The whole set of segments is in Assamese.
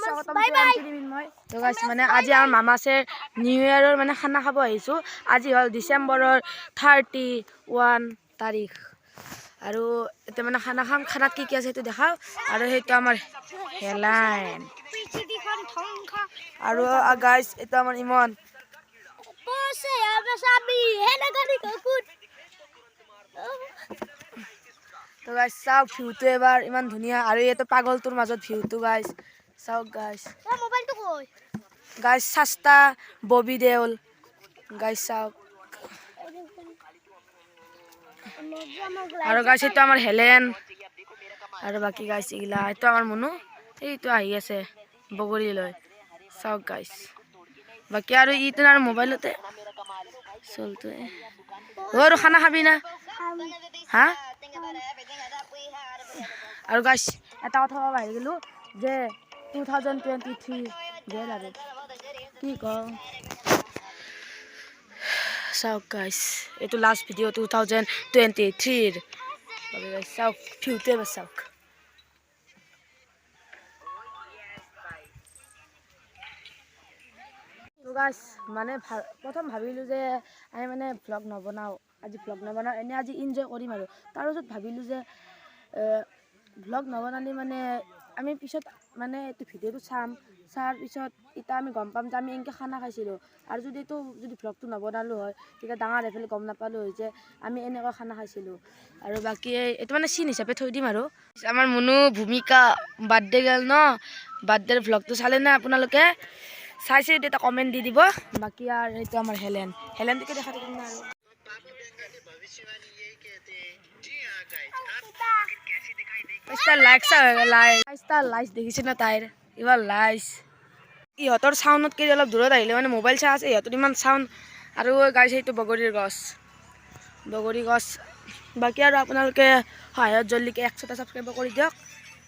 স্বাগতম মই তো গাইস মানে আজি আমাৰ মামাছে নিউ ইয়াৰৰ মানে খানা খাব আহিছো আজি হল ডিসেম্বৰৰ 31 তাৰিখ আৰু এটা মানে খানা খাম খানাত কি আছে সেইটো দেখাও আৰু সেইটো আমাৰ হেলাইন আৰু গাইস এটা আমাৰ ইমন পছে আমৰা সাবি হেনা গানি কুকুৰ তো গাইস চাও ভিউটো এবাৰ ইমান ধুনিয়া আৰু এটো পাগলটোৰ মাজত ভিউটো গাইস চাও গাইস মোবাইলটো কই গাইস সস্তা ববি দেউল গাইস চাও আৰু গাইস এটা আমাৰ হেলেন আৰু বাকি গাইস ইগলা এটা আমাৰ মনু এইটো আহি আছে বগৰী লৈ চাও গাইস বাকি আৰু ইটো আৰু মোবাইলতে চলতে ওৰ খানা খাবি না হ্যাঁ আৰু গাইস এটা কথা ভাবি গেলো যে 2023 গেল আৰু কি কও চাও গাইস এটো লাস্ট ভিডিও 2023 ৰ বাবে গাইস চাও ফিউতে বসাও তো গাইস মানে প্ৰথম ভাবিলো যে আমি মানে ব্লগ নবনাও আজি ব্লগ নবনাও এনে আজি এনজয় কৰিম আৰু তাৰ পিছত ভাবিলো যে ব্লগ নবনালি মানে আমি পিছত মানে এটো ভিডিওটো চাৰ পিছত এটা আমি গম পাম যে আমি এনেকে খানা খাইছিলো আৰু যদি ব্লগটো নবনালো হয় তেতিয়া ডাঙৰ এফালে গম নাপালো হয় যে আমি এনেকৈ খানা খাইছিলো আৰু বাকি এটো মানে সিন হিচাপে থৈ দিম আৰু আমাৰ মনু ভূমিকা বাৰ্থডে গেল ন বাৰ্থডেৰ ব্লগটো চালে না আপোনালোকে চাইছে এটা কমেন্ট দি দিব বাকি আর এটো আমার হেলেনকে দেখা দিম না আৰু লাইস দেখিছে না তাইৰ ইমান লাইস ইহঁতৰ সাউন্ডত কে অলপ দূৰত আহিলে মানে মোবাইল চাই আছে ইহঁতৰ ইমান সাউন্ড আৰু গাইছ এইটো বগৰীৰ গছ বাকি আৰু আপোনালোকে সহায়ত জলদিকে 100টা সাবস্ক্ৰাইব কৰি দিয়ক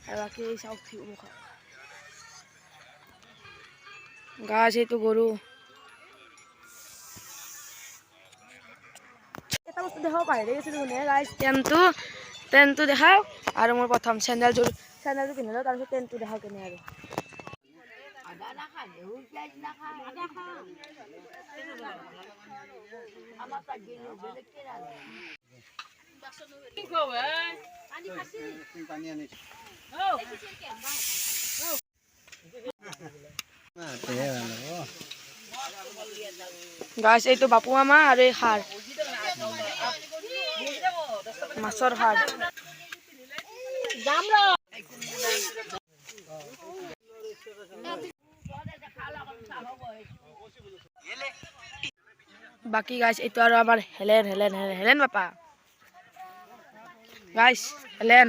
আৰু বাকি চাও মুখ গাছ এইটো গৰু এটা বস্তু দেখাও পাহৰি গৈছিলো মানে গাইস টেনটো দেখাও আৰু মোৰ প্ৰথম চেন্ডেলটো কিনিলো তাৰ পিছত টেনটো দেখাও কেনে আৰু গাইস এইটো বাপু মামা আৰু এই খাৰ মাছৰ খাৰ বাকি গাইস এইটো আৰু আমাৰ হেলেন বাপা গাইস হেলেন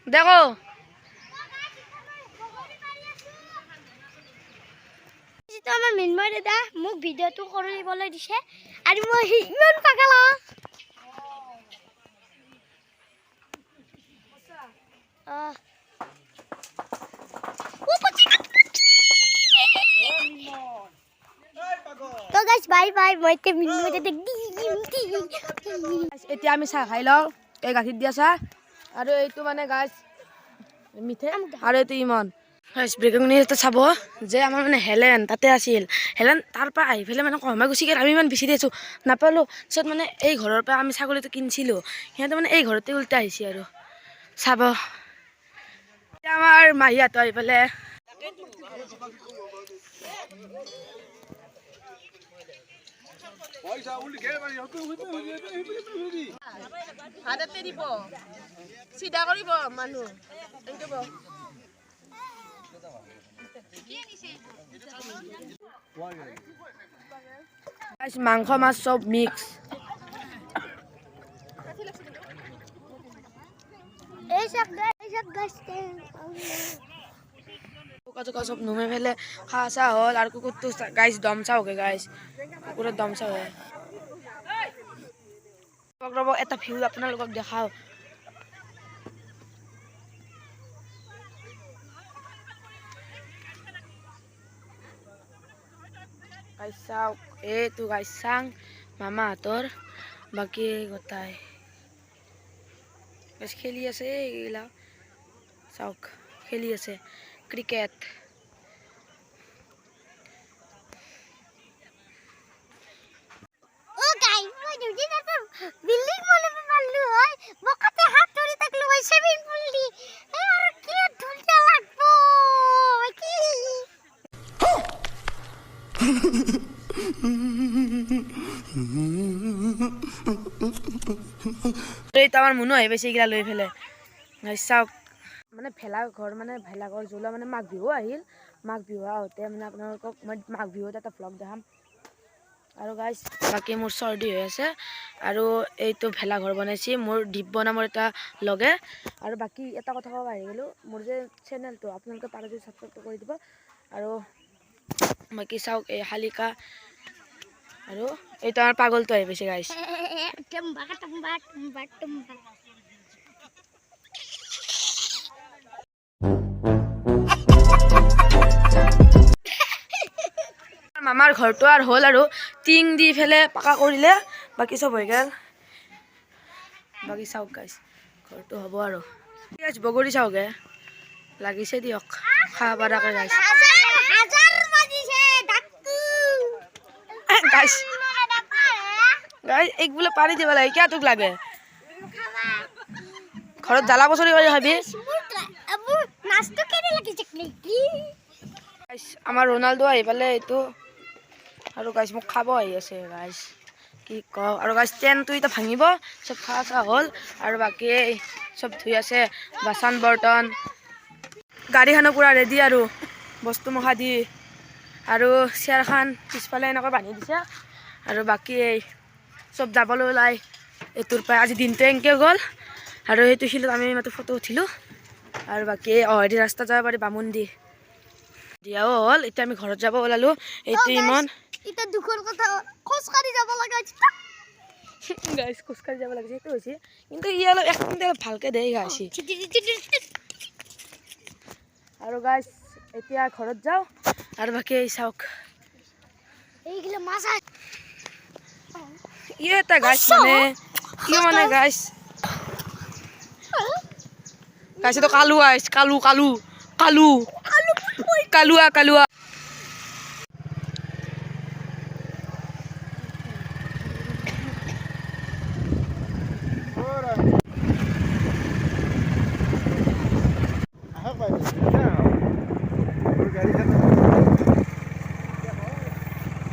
দেখো তো আমাৰ মিনময় দাদা মোক ভিডিওটো কৰিবলৈ দিছে আৰু মই ইমান পাগলা তো গাইস বাই মই তে মিনময় দাদা এতিয়া আমি চাহ খাই লওঁ এই গাখীৰ দিয়া চাহ আৰু এইটো মানে গাইস মিঠে আৰু এইটো ইমন গাইস ব্ৰেকিং নিউজ চাব যে আমাৰ মানে হেলেন তাতে আছিল হেলেন তাৰ পৰা আহি ফেলে মানে কমাই গুচি গেল আমি ইমান বিচাৰি আছো নাপালো পিছত মানে এই ঘৰৰ পৰা আমি ছাগলীটো কিনছিলো সিহঁতে মানে এই ঘৰতে উল্টা আহিছে আৰু চাব আমাৰ মাহীহঁত আহি পেলে হাতে দিব সিধা কৰিব মানুহ এনেকে বহ মাংস মাছ সব মিক্স এই সব গাইস কুকুৰ সব নুমে ফেলে খাওয়া চা হল আর কুকুরটো গাইস দমচা হোকে গাইস কুকুরের দমচা হয় রব এটা ভিউ আপোনালোকক দেখাও গাইস চাও এইটো গাইস চাং মামাহঁতৰ বাকী গোটাই খেলি আছে এইগিলা চাওক খেলি আছে ক্ৰিকেট ও গাইস মই দুদিন এটা বিল্ডিং বনাব পারলু হয় বকাতে হাত ধরে থাকলো ভাই সুইমিং পুল দি আর কি ধুলটা লাগবো কি এইটো আমাৰ মনো আহি পাইছে এইগিলা লৈ ফেলে চাওক মানে ভেলাঘৰ জ্বলোৱা মানে মাঘ বিহু আহিল মাঘ বিহু আহোঁতে মানে আপোনালোকক মই মাঘ বিহুত এটা ভ্লগ দেখাম আৰু গাইজ বাকী মোৰ চৰ্দি হৈ আছে আৰু এইটো ভেলাঘৰ বনাইছে মোৰ দিব্য নামৰ এটা লগে আৰু বাকী এটা কথা ক'ব পাহৰি গ'লোঁ মোৰ যে চেনেলটো আপোনালোকে পাৰে যদি ছাবস্ক্ৰাইব কৰি দিব আৰু বাকী চাওক এই শালিকা আৰু এইটো আমাৰ পাগলটো আহি পাইছে গাইজ টম্বা টম্বা টম্বা টম্বা মামাৰ ঘৰটো আৰু হ'ল আৰু টিং দি ফেলে পাকা কৰিলে বাকী চব হৈ গ'ল বাকী চাওক গাইজ ঘৰটো হ'ব আৰু গাইজ বগৰী চাওকহে লাগিছে দিয়ক খাব পৰাকৈ গাইজ গাইজ গাইজ এইক বোলে পাৰি দিব লাগে কিয় তোক লাগে ঘৰত জ্বালা পচৰি কৰি খাবি আমাৰ ৰোনাল্ডো আহি পালে এইটো আৰু গাইজ মোক খাব আহি আছে গাইজ কি কওঁ আৰু গাইজ টেনটো এতিয়া ভাঙিব চব খোৱা চোৱা হ'ল আৰু বাকী চব ধুই আছে বাচন বৰ্তন গাড়ীখনো পূৰা ৰেডি আৰু বস্তু মখা দি আৰু চেয়াৰখন পিছফালে এনেকৈ বান্ধি দিছে আৰু বাকী চব যাবলৈ ওলাই এইটোৰ পৰা আজি দিনটো এনেকৈ গ'ল আৰু সেইটো শিলত আমি মাত্ৰ ফটো উঠিলোঁ আৰু বাকী অহেদি ৰাস্তাত যাব পাৰি বামুণ দি দিয়াও হ'ল এতিয়া আমি ঘৰত যাব ওলালোঁ এইটো ইমান এটা দুখৰ কথা খোজকাঢ়ি যাব লগা গাইজ খোজকাঢ়ি যাব লাগিছে সেইটো হৈছে কিন্তু ই অলপ এক মিনিট অলপ ভালকৈ দেই গাইছে আৰু গাইজ এতিয়া ঘৰত যাওঁ আৰু বাকী চাওক এইগুলো মাছ ই এটা গাইজ মানে কি মানে গাইজ গাইজ এইটো কালু আইছ কালু কালু কালু কালুৱা কালুৱা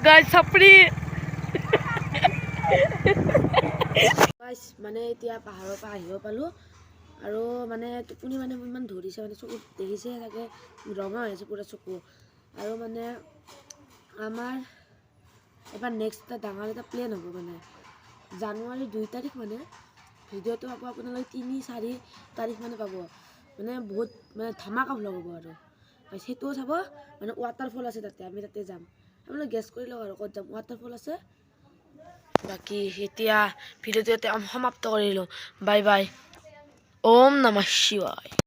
গাইজ চাপৰি গাইজ মানে এতিয়া পাহাৰৰ পৰা আহিব পালোঁ আৰু মানে টোপনি মানে ইমান ধৰিছে মানে চকুত দেখিছে চাগে ৰঙা হৈ আছে পূৰা চকু আৰু মানে আমাৰ এবাৰ নেক্সট এটা ডাঙৰ এটা প্লেন হ'ব মানে জানুৱাৰী 2 তাৰিখ মানে ভিডিঅ'টো পাব আপোনালোকে 3-4 তাৰিখ মানে পাব মানে বহুত মানে ধামাকা ভ্লগ হ'ব আৰু সেইটোও চাব মানে ৱাটাৰফল আছে তাতে আমি তাতে যাম আপোনালোকে গেছ কৰি লওক আৰু ক'ত যাম ৱাটাৰফল আছে বাকী এতিয়া ভিডিঅ'টো সমাপ্ত কৰিলোঁ বাই বাই ওম নমঃ শিৱায়